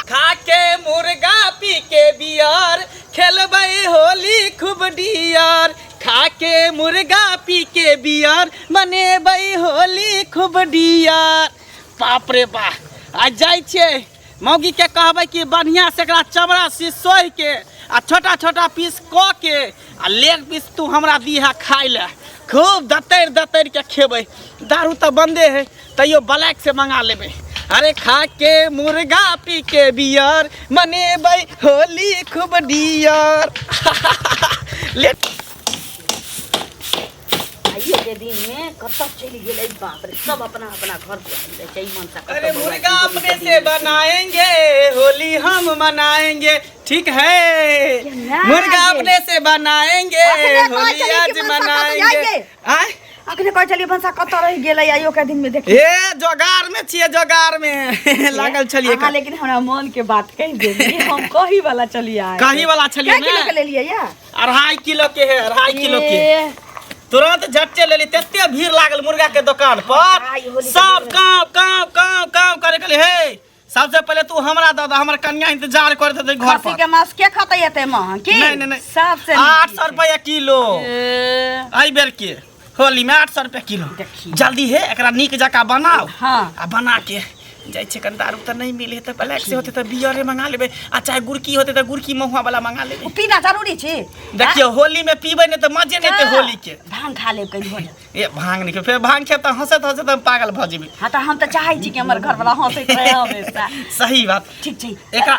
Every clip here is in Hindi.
खा के मुर्गा पी के बियर खेलबै होली खूब डियर। खा के मुर्गा पी के बियर मनेबै होली खूब डियर। बाप रे बाप, आज जाइ छियै मौगी के कहबै कि बढ़िया से एकरा चमड़ा सिसोइ के आ छोटा छोटा पीस क के आ लेग पीस तू हमरा दीहा खाइ ले। खूब दतैर के खेबै। दारू तो बंदे है तैयो ब्लैक से मंगा लेबै। अरे खा के मुर्गा पी के बियर मनेबै होली खूब डियर। ले आइए के दिन में कतौ चली गेलै बाप रे, सब अपना अपना घर पे जाइ मन सा। अरे मुर्गा अपने से बनाएंगे होली हम मनाएंगे, ठीक है? मुर्गा अपने से बनाएंगे होली आज मनाएंगे। आय अखने कह चलिए बंसा कतौ रह गेलै आइयो के दिन में देखिए। ए जोगार में छिए, जोगार में लागल छलिए। हां लेकिन हमरा मन के बात कह देली, हम कही वाला चलिए आए। कही वाला छलिए ना? किलो के ले लिए या 2.5 किलो के है, 2.5 किलो के। तुरंत झट्टे ले ली। तेते भीड़ लागल मुर्गा के दुकान पर। सब काम करे के लिए हे। सबसे पहले तू हमरा दादा हमर कन्या इंतजार करत है घर पर। के मांस के खतै एते मां की? नहीं सबसे 800 रुपया किलो। आई बेर के होली में 800 रुपया किलो। जल्दी है एकरा नीक जका बनाओ। हां आ बना के जाइ छे। कन दारू त नहीं मिले त ब्लैक से होते त बियरे मंगा लेबे। आ चाहे गुड़की होते त गुड़की महुआ वाला मंगा लेबे। पीना जरूरी छे। देखियो होली में पीबे ने त मजे नहीं ते होली के। भांग खा लेब कहीं हो जा। ए भांग नहीं के फिर भांग खे त हंसत हम पागल भ जेबे। हां त हम त चाहै छी कि हमर घर वाला हंसैत रहे हमेशा। सही बात। ठीक छै।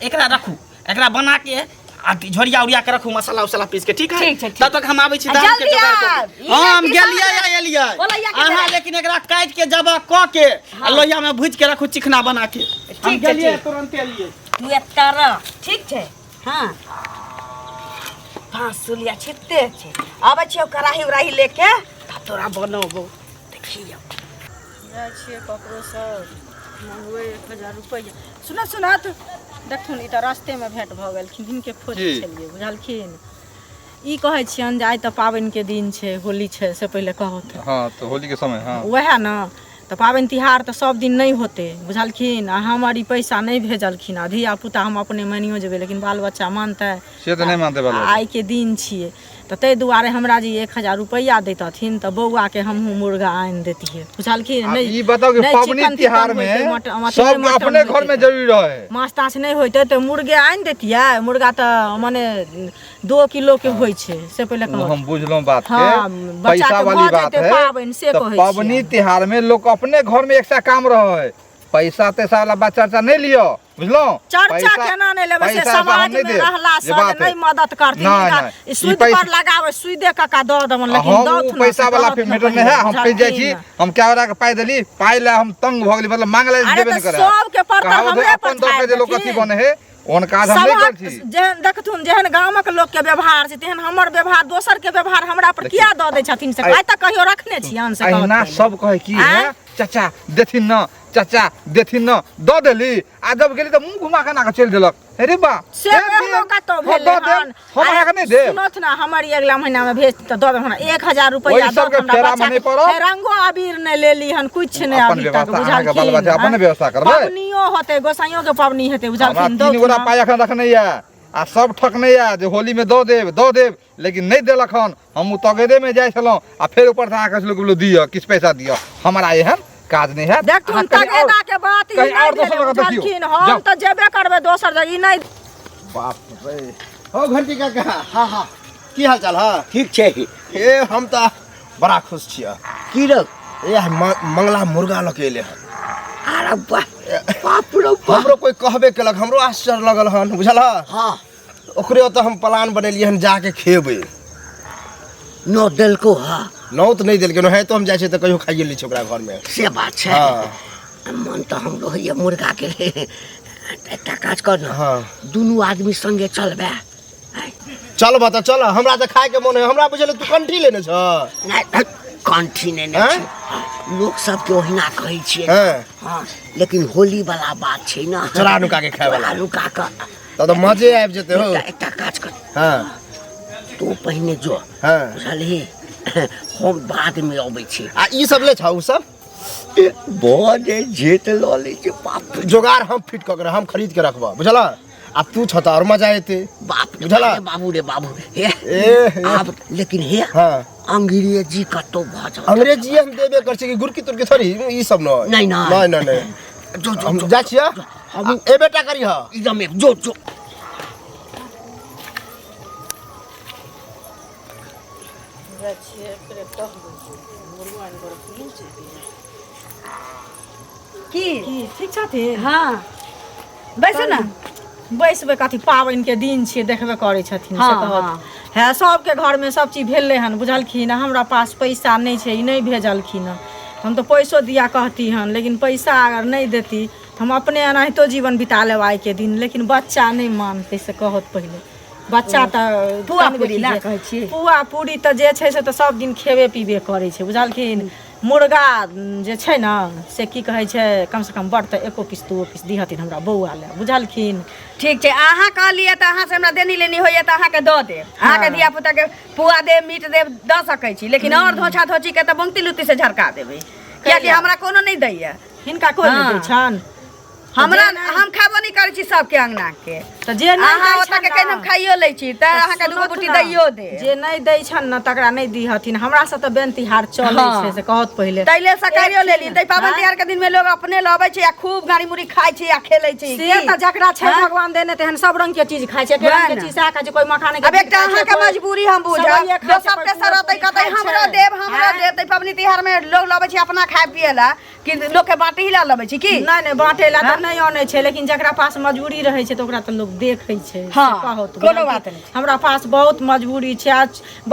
एकरा रखू, एकरा बना के आ झोरिया उरिया के रखू, मसाला उसाला पीस के, ठीक है? तब तक हम आबै छी दाल के जोगाड़ कर। हम गेलिए अहाँ लेकिन एकरा काट के जबा क के आ लोहिया में भूज के रखू, चिकना बना के। ठीक है तुरंत लिए तू एतरा ठीक छै। हां सुलिया छिते छै। आबै छियो कढ़ाई उराही लेके त तोरा बनबो। देखियो जाय छियै ककरो से मंगवे 1000 रुपया। सुनत देखथुन ई त रास्ते में भेंट भ गेलखिन, जिनके खोज छलिए बुझलखिन। ई कहै छियन जे आइ त पाबनि के दिन छै, होली छै, से पहिले कहत। हां तो होली के समय। हां वएह ना त पाबनि तिहार त सब दिन नहीं होते बुझलखिन। आ हमर ई पैसा नहीं भेजलखिन। आ धिया पुता हम अपने मानियो जेबे लेकिन बाल बच्चा मानते से त नहीं मानते बाल बच्चा। आई के दिन छिए त तै दुआरे हमरा जी 1000 रुपया देतथिन त बौआ के हमहू मुर्गा आन देतिए बुझलखिन। नहीं ई बताओ कि पाबनि तिहार में सब अपने घर में जरूरी रहे। माछ ताछ नहीं होइते त मुर्गे आन देतिए। मुर्गा त माने 2 किलो के होय छे, से पहिले कह। हम बुझलो बात के। हाँ, पैसा वाली बात है। पाबनि तिहार में लोग अपने घर में एक सा काम रहे। पैसा तैसा वाला बात चर्चा नहीं लियो, बुझलो? चर्चा केना नहीं लेबे से समाज में रहला से नहीं मदद करती। सुई पर लगावे, सुई दे काका द दमन लेकिन दौत ना। पैसा वाला पेमेंट नहीं है। हम पे जाय छी, हम क्या वाला के पाई देली, पाई ले हम तंग भ गेली, मतलब मांगले देबे नहीं करे। सब के पर हमरे पर दो के लोग कथि बने है ओन काज हम नहीं कर छी। जेहन देखथुन जेहन गामक लोग के व्यवहार छै तेहन हमर व्यवहार, दोसर के व्यवहार हमरा पर किया द दे छथिन से आइ तक कहियो रखने छी अन से कहत। अहिना सब कहे की है चाचा देथिन न, चाचा देथिन न, द देली। आ जब गेली त मुंह घुमा के ना के चल देलक। अरे बा से हमो कतो भेले हन। हम आके नहीं दे। सुनत ना हमर अगला महीना में भेज त द दे हमरा 1000 रुपया द हमरा बच्चा। रंगो अबीर ने लेली हन, कुछ ने अभी तक बुझल बाल बच्चा अपन व्यवस्था करबे। पाबनियो होते, गोसाइयो के पाबनी हेते बुझलखिन। 3 गोरा पाया खन रखने या आ सब ठकने या जे होली में दो देव लेकिन नहीं देलक हन। हम तगेदे में जाय छलो आ फिर ऊपर से आ के लोग दियो किछ पैसा दियो। हमरा एहन काज नहीं है। देखथुन तगेदा के बात ई नहीं बुझलखिन। हम त जेबे करबे दोसर जगह ई नहीं। बाप रे हो घंटी काका। हां की हाल चाल? हां ठीक छै। ए हम त बड़ा खुश छियै। की रे ए मंगला मुर्गा लकेले हन। अरे बाप रे हमरो कोई कहबे केलक, हमरो आश्चर्य लगल हन, बुझल? हां ओकरे त हम प्लान बनेलिए हन जाके खेबै। नो देलको। हां नौ तो नहीं देलके, है तो हम जाय छै त कहियो खाइए लै छै ओकरा घर में। से बात छै। हां मन त हमरो होइए मुर्गा के। एकटा काज कर न। हां दुनू आदमी संगे चलबे। चल बता चल, हमरा त खाए के मन है। हमरा बुझल तू कंठी लेने छ। नहीं कंठी नहीं छै। लोग सब के ओहिना कहै छियै। हां लेकिन होली वाला बात छै ना, चला नुका के खाए वाला। नुका के त मजे आबि जेते हो। एकटा काज कर। हां तू पहिने जो। हां बुझलही हम बाद में अबै छी। आ ई सब ले छौ सब बने जेत ल ले जे बाप जोगार हम फिट कर हम खरीद के रखबा बुझला। अब तू छता और मजा आते बाप रे बुझला। बाबू रे बाबू हे ए आप लेकिन हे हाँ अंग्रेजी कतो भाषा अंग्रेजी हम देबे कर छी कि गुरकी तुरकी थोड़ी ई सब न नहीं नहीं नहीं नहीं जो जो हम जा छिया हम ए बेटा करी ह एकदम जो जो की ठीक छथि हाँ बैसू ना बैसबै कथी पाबनि के दिन छियै देखबे करै छथिन से कहत है सबके घर में सब चीज भेलै हन बुझलखिन हमरा पास पैसा नहीं छै ई नहीं भेजलखिन हम तो पैसो दिया कहती हन लेकिन पैसा अगर नहीं देती हम अपने एनाहितो जीवन बिता लेब आइ के दिन लेकिन बच्चा नहीं मानते से कहत पहले बच्चा तऽ पुआ पूरी ना कहै छी पुआ पूरी तऽ जे छै से तऽ सब दिन खेबे पीबे करै छै बुझलखिन मुर्गा जे छै ने से की कहै छै कम से कम बड़ तऽ एको पीस दूओ पीस दिहथिन हमरा बौआ ले बुझलखिन। ठीक छै अहाँ कहलिए तऽ अहाँ से हमरा देनी लेनी होइए तऽ अहाँके दऽ देब अहाँके धिया पुताके पुआ देब मीट देब दऽ सकै छी लेकिन और धोछा धोची के तऽ बंगती लुत्ती से झरका देबै कियाकि हमरा कोनो नहीं दैया हिनका कोई नहीं दै छन हमरा हम खाबो नहीं करै छी सबके अंगना के तऽ जे अहाँ ओतऽ के कहिन हम खाइयो लै छी तऽ अहाँके दुगो बुटी दैयो दे जे नहीं दै छन न तकरा नहीं दिहथिन हमरा से तऽ बेन तिहार चलै छै से कहत पहिले तैले सकारियो लेली तै पाबन तिहार के दिन में लोग अपने लबै छै आ खूब गाड़ी मुड़ी खाइ छै आ खेलै छै से तऽ जकरा छै भगवान देने तेहन सब रंग के चीज खाइ छै रंग के चीज साका जे कोई मखाने के अब एकटा अहाँके मजबूरी हम बुझब दोसर तेसर रहतै कहतै हमरो देब तै पाबनि तिहार में लोग लबै छै अपना खाय पियला कि लोग के बाँटे ही ला लबै छै की नहीं नहीं बाँटे ला तऽ नहीं आनै छै लेकिन जकरा पास मजबूरी रहै छै तऽ ओकरा तऽ लोग देखै छै कोनो बात नहीं हमरा पास बहुत मजबूरी छै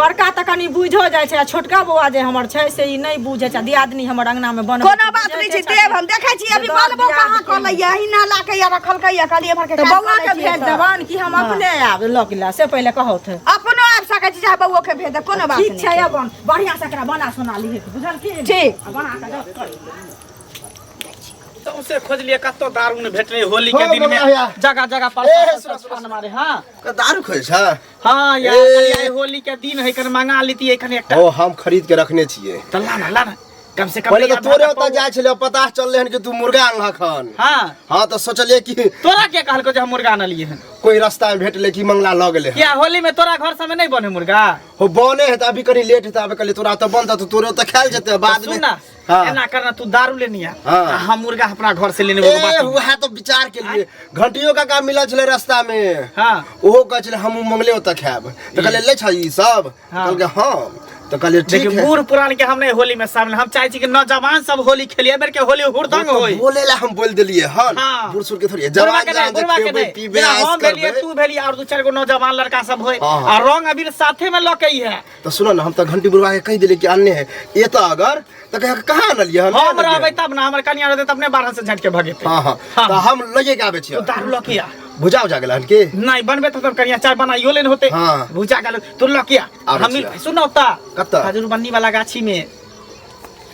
बड़का तऽ कनी बुझो जाइ छै छोटका बौआ जे हमर छै से ई नहीं बुझै छै दियादनी हमर अंगना में बनल कोनो बात नहीं छै देब हम देखै छी अभी बालबो कहाँ कलैया ही ना ला के या रखल के या कहलिए भर के तऽ बौआ के भेज देबन कि हम अपने आब लकिला से पहिले कहत अपनो आब सकै छी चाहे बौओ के भेज दे कोनो बात ठीक छै अपन बढ़िया से एकरा बना सुना ली बुझल की ठीक बना के दे तो उसे खोज लिए कतो दारू ने भेट रही होली के दिन में जगह जगह पर छान मारे हां दारू खोज छ हां यार कल होली के दिन है कर मंगा लेती है कने एकटा ओ हम खरीद के रखने छिए तो लाना कम से कम पहले तो तोरे ओता जाय छले पता चलले हन कि तू मुर्गा आनला खन हां तो सोचलिए कि तोरा के कहल को जे हम मुर्गा आन लिए हन कोई रास्ता में भेटले कि मंगला ल गेले क्या होली में तोरा घर सब में नहीं बने मुर्गा हो बने है त अभी कनी लेट है त अबे कहले तोरा तो बनता तो तोरे ओता खाइल जते बाद में सुन ना एना करना तू दारू लेनी है हम मुर्गा अपना घर से लेने वो बात हुआ तो विचार के लिए घंटियों का काम मिला छले रास्ता में हां ओहो कह छले हम मंगले ओता खाब तो कहले ले छ ई सब कहल के हां तो कहले ठीक है बूढ़ पुरान के हमने होली में शामिल हम चाहे छी कि नौजवान सब होली खेलिए बेर के होली हुरदंग होई बोले ला हम बोल देलिए हन बूढ़ सुर के थोड़ी जवान के पीबे हम भेलिए तू भेली और दो चार गो नौजवान लड़का सब होय और रंग अबीर साथे में लकई है तो सुनो ना हम तो घंटी बुरवा के कह देले कि आने है ये तो अगर तो कह कहां आनलिए हम रहबै तब ना हमर कन्या रहते तब ने 12 से झट के भागे हां तो हम लगे के आबे छियो दारू लकिया बुझाओ जा गेलन के नहीं बनबे तो कन्या चाय बनाइयो लेन होते बुझा गेल तू लकिया हम सुनो ता कत्ता खजूर बन्नी वाला गाछी में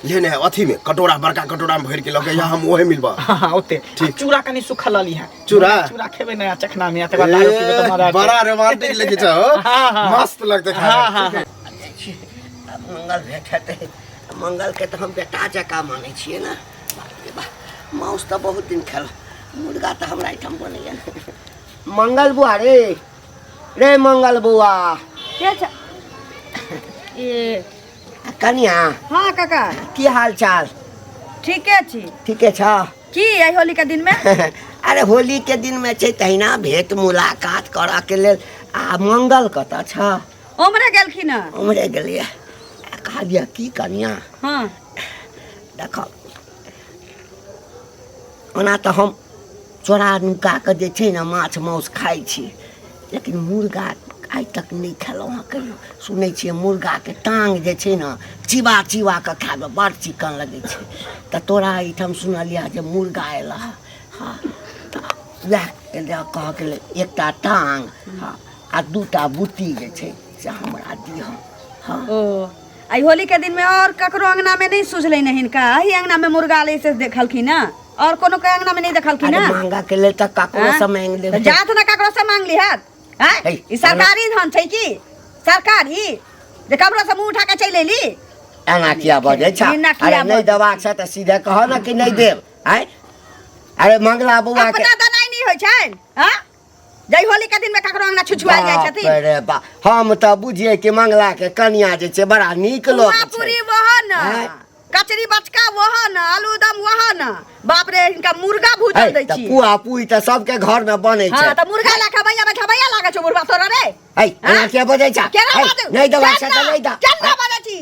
लेने है अथी में कटोरा बड़का कटोरा में भर के लगे यहाँ हम ओहे मिलबा हां ओते चूड़ा कनी सुखल लली है चूड़ा खेबे नया चखना में तक दारू पीबे तो मारा बड़ा रोमांटिक लगे छ मस्त लगते खाए मंगल भेटते मंगल के तो हम बेटा जका माने छिए ना माउस तो बहुत दिन खेल मुर्गा तो हमरा आइटम बनैया मंगल बुआ रे मंगल बुआ के छ ए कनिया हां काका की हाल चाल ठीके छी ठीके छ की आई होली के दिन में अरे होली के दिन में छै तहिना भेंट मुलाकात करा के लेल आ मंगल कत छ उमरे गेलखिन उमरे गेलिए कहलिए की कनिया हां देखो ओना तो हम चोरा नुका के जे छै ना माछ माउस खाइ छी लेकिन मुर्गा आइ तक नहीं खेलहुँ हँ कहियो सुनै छियै मुर्गा के टांग जे छै ना चिबा चिबा के खाबे बड़ चिकन लगै छै तऽ तोरा एहिठाम सुनलिया जे मुर्गा एला हाँ तऽ वएह कह गेलै एकटा टांग हाँ आ दूटा बुट्टी जे छै से हमरा दिह हाँ ओ आई होली के दिन में और ककरो अंगना में नहीं सुझलै न हिनका ही अंगना में मुर्गा ले से देखलखिन ना और कोनो के अंगना में नहीं देखलखिन ना मांगा के लेल त ककरो से मांग ले जात ना ककरो से मांग लिहत हैं ई सरकारी धन छै की सरकारी जे ककरो से मुंह उठा के चल एली एना किया बजे छ एना किया अरे नहीं देबाक छ त सीधे कह न कि नहीं देब आय अरे मंगला बउआ के अपना दनाई नहीं होय छै हां जय होली के दिन में ककरो अंगना छुछुआ जाय छथिन अरे बा हम त बुझिए कि मंगला के कन्या जे छै बड़ा नीक लोग छै पूरी वहन कचरी बचका वहन आलू दम वहन बाप रे इनका मुर्गा भूजल दै छी पुआ पुई त सबके घर में बनै छै हां त मुर्गा ला खबैया में खबैया लागे छै मुर्गा तोरा रे एना के बजे छ नहीं देबाक छ त नहीं दा केना बजे छी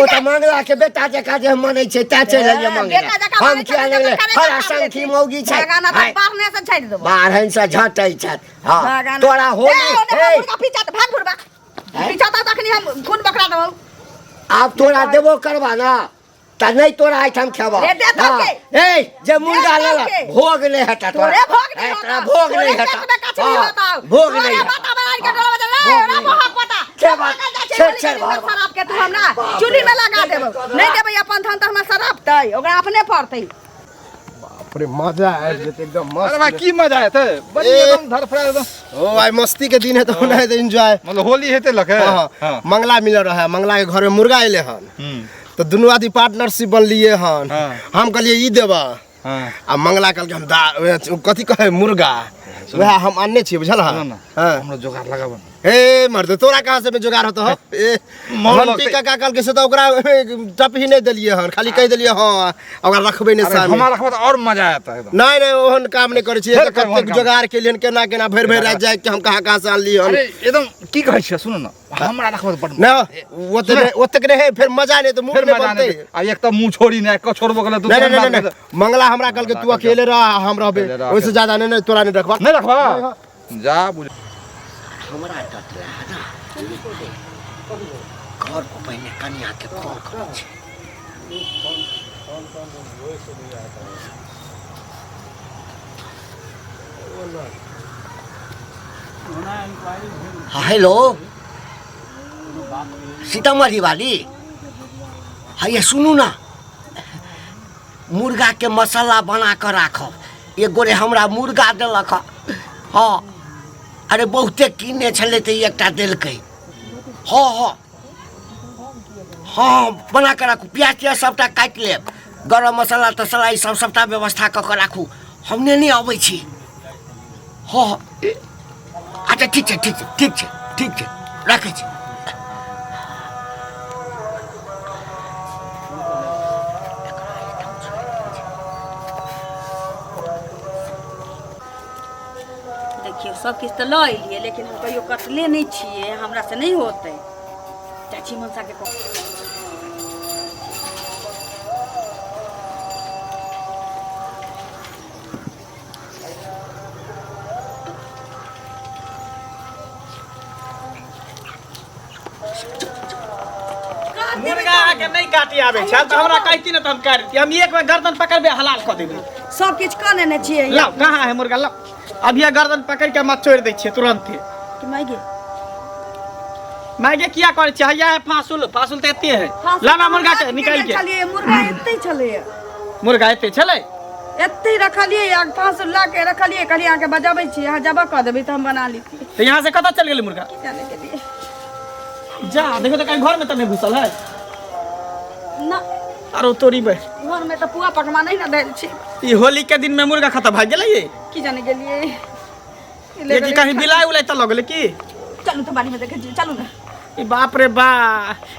ओ त मंगला के बेटा जका जे मनै छै ता चल आइए मंगला हम किया लगले हर संखी मौगी छै गाना त बाहरने से छाड़ देबो बाहरन से झटै छ हां तोरा होली मुर्गा पीछा त भाग मुर्गा पीछा त तखनी हम खून बकरा देबो आप तोरा देबो करबा ना त नहीं तोरा आइटम खेबा ए जे मुर्गा लेला भोग नहीं हटा तोरा भोग नहीं हटा भोग नहीं हटा भोग नहीं के बात शराब के तू हमरा चुली में लगा देबो नहीं देबे अपन धन त हमरा शराब तै ओकरा अपने पड़तै बाप रे मजा आ जेते एकदम मस्त अरे भाई की मजा है थे बड़ी एकदम धड़फड़ा एकदम ओ भाई मस्ती के दिन है तो नहीं तो एंजॉय मतलब होली हेते लखे हां मंगला मिल रहा है मंगला के घर में मुर्गा आइले हन तो दोनों आदमी पार्टनरशिप बन लिए हन हम कहलिए ई देबा आ मंगला कल के हम कथी कहे मुर्गा वह हम अन्ने छी बुझल हां हमरो जोगार लगाबन ए मर्द तोरा कहां से में जुगाड़ होतो ए घंटी का कल के से तो ओकरा टप ही नहीं देलिए हन खाली कह देलिए हां ओकरा रखबे नहीं सामने हमारा रखबा और मजा आता एकदम नहीं नहीं ओहन काम नहीं करे छी कतेक जुगाड़ के लिए केना केना भर भर रात जाए के हम कहां से आनली हन अरे एकदम की कहै छै सुनो ना हमरा रखबा बड़ ना ओतक रहे फिर मजा नहीं तो मुंह में बनते आ एक त मुंह छोड़ी नहीं क छोड़बो गले तू नहीं मंगला हमरा कल के तू अकेले रह हम रहबे ओइसे ज्यादा नहीं तोरा नहीं रखबा नहीं रखबा जा बुझ हमरा टटला ना घर को पहले कन्या के फोन करै छै हाँ हेलो सीतामढ़ी वाली हाँ ये सुनू ना मुर्गा के मसाला बना कर राखब एक गोरे हमरा मुर्गा देलक हाँ अरे बहुते कीने छले तो एकटा देलकै हाँ हाँ हाँ बना कर राखू प्याज तियाज सबटा काटि लेब गरम मसाला तसला ई सब सबटा व्यवस्था कऽ के राखू हमने नहीं अबै छी हाँ हाँ अच्छा ठीक छै ठीक छै ठीक छै ठीक छै राखै छी देखियो सब किछ तो लऽ एलिए लेकिन हम कहियो कटले नहीं छिए हमरा से नहीं होतै चाची मनसा के मुर्गा के नहीं काटी आवे छ त हमरा कहती न त हम काटती हम एक बार गर्दन पकड़बे हलाल क देबे सब किछ क ने छिए लाओ कहां है मुर्गा लाओ अब ये गर्दन पकड़ के मत छोड़ दै छिए तुरंत कि माइगे माइगे किया करे चाहिए है फासुल फासुल त एते है लाना मुर्गा के निकाल के चलिए मुर्गा एते चले मुर्गा एते चले एते रखलिए आग फासुल ला के रखलिए कली आके बजाबै छी यहां जब क देबै त हम बना लीती तो यहां से कत चल गेले मुर्गा जाने के लिए जा देखो तो कहीं घर में तो नहीं घुसल है ना अरे तोरी बे घर में तो पुआ पकमा नहीं ना देल छी ई होली के दिन में मुर्गा खत्म भाग गेलै ये की जाने के लिए ये कि कहीं बिलाई उलाई त लगले की चलू तो बाड़ी में देखे छी चलू ना ई बाप रे बा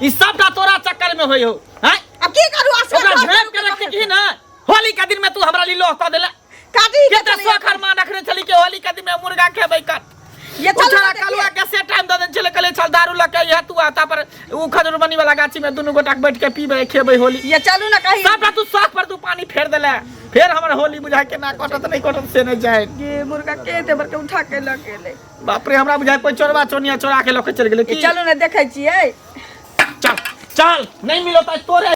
ई सबटा तोरा चक्कर में होय हो हैं अब की करू आसे ओकरा झेप के रख की ना होली के दिन में तू हमरा ली लोह क देला काटी के त सोखर मान रखने चली के होली के दिन में मुर्गा खेबै कर ये चलो उछरा कलुआ के से टाइम दे चले कले चल दारू लके यह तू आता पर उ खजूर बनी वाला गाछी में दुनु गोटा बैठ के पीबे खेबै होली ये चलू ना कहीं सबटा तू शौक पर तू पानी फेर देला फिर हमर होली बुझा के ना कटत नहीं कटत से नहीं जाए ये मुर्गा के देवर के उठा के लगे बाप रे हमरा बुझाय कोई चोरवा चोनिया चोरा के लके चल गेले की चलू ना देखे छिए चल चल नहीं मिलो त तोरे